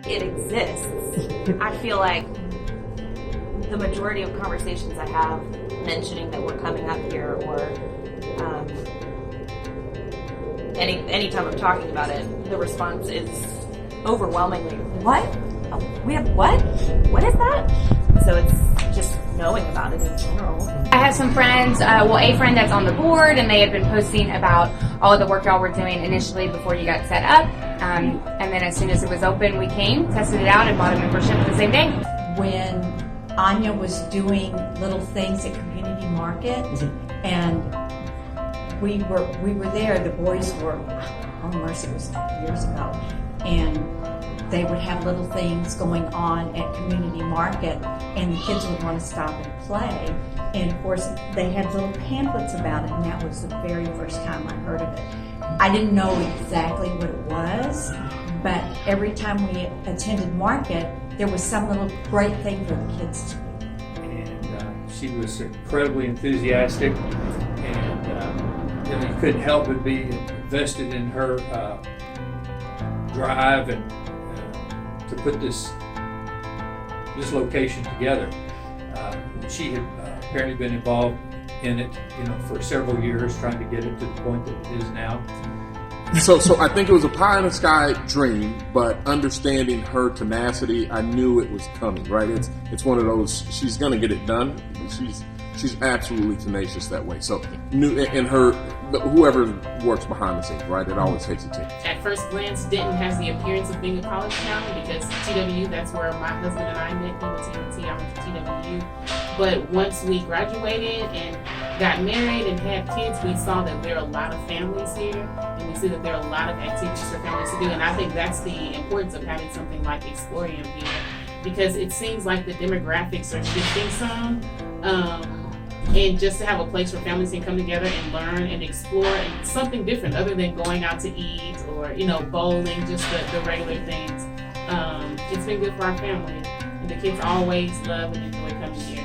it exists. I feel like the majority of conversations I have mentioning that we're coming up here, or anytime I'm talking about it, the response is overwhelmingly, what? We have what? What is that? So it's just knowing about it in general. I have some friends, a friend that's on the board, and they had been posting about all of the work y'all were doing initially before you got set up. And then as soon as it was open, we came, tested it out, and bought a membership the same day. When Anya was doing little things at Community Market, and we were there, the boys were, oh mercy, it was years ago, and they would have little things going on at Community Market, and the kids would want to stop and play. And of course, they had little pamphlets about it, and that was the very first time I heard of it. I didn't know exactly what it was, but every time we attended Market, there was some little great thing for the kids to do. And she was incredibly enthusiastic, and you couldn't help but be invested in her drive and to put this location together. She had apparently been involved in it, for several years, trying to get it to the point that it is now. So I think it was a pie in the sky dream, but understanding her tenacity, I knew it was coming. Right? It's one of those. She's gonna get it done. She's absolutely tenacious that way. So whoever works behind the scenes, right? It always takes a team. At first glance, Denton has the appearance of being a college town because TWU, that's where my husband and I met. He went to UNT, I went to TWU. But once we graduated and got married and had kids, we saw that there are a lot of families here, and we see that there are a lot of activities for families to do. And I think that's the importance of having something like Explorium here, because it seems like the demographics are shifting some. And just to have a place where families can come together and learn and explore and something different other than going out to eat or, bowling, just the regular things. It's been good for our family. And the kids always love and enjoy coming here.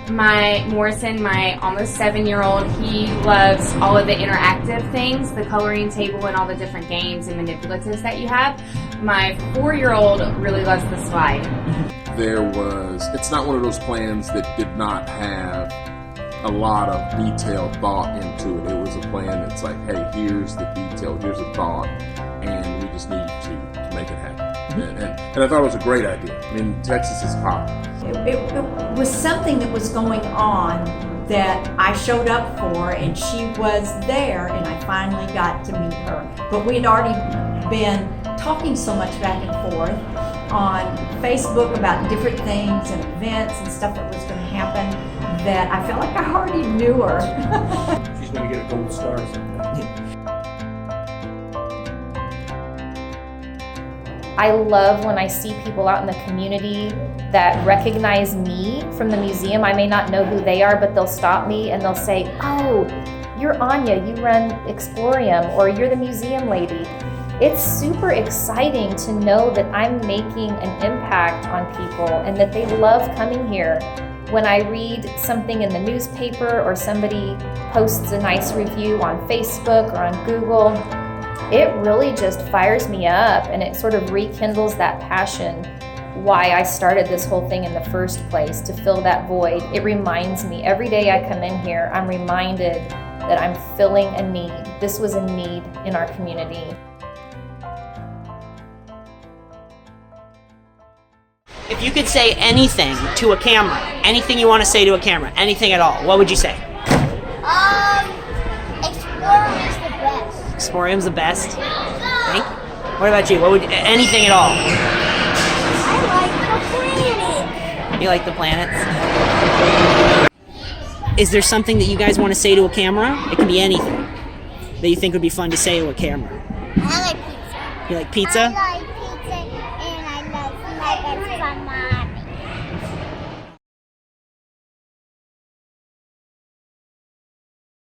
My Morrison, my almost 7-year-old, he loves all of the interactive things, the coloring table and all the different games and manipulatives that you have. My 4-year-old really loves the slide. It's not one of those plans that did not have a lot of detailed thought into it. It was a plan that's like, hey, here's the detail, here's a thought, and we just need to make it happen. And I thought it was a great idea. I mean, Texas is hot. It was something that was going on that I showed up for, and she was there, and I finally got to meet her. But we had already been talking so much back and forth on Facebook about different things and events and stuff that was going to happen that I felt like I already knew her. She's going to get a gold star someday. I love when I see people out in the community that recognize me from the museum. I may not know who they are, but they'll stop me and they'll say, oh, you're Anya, you run Explorium, or you're the museum lady. It's super exciting to know that I'm making an impact on people and that they love coming here. When I read something in the newspaper or somebody posts a nice review on Facebook or on Google, it really just fires me up, and it sort of rekindles that passion why I started this whole thing in the first place, to fill that void. It reminds me, every day I come in here, I'm reminded that I'm filling a need. This was a need in our community. If you could say anything to a camera, anything you want to say to a camera, anything at all, what would you say? Explorium's the best. Explorium's the best? Think? What about you? What would anything at all? I like the planet. You like the planets? Is there something that you guys want to say to a camera? It can be anything that you think would be fun to say to a camera. I like pizza. You like pizza?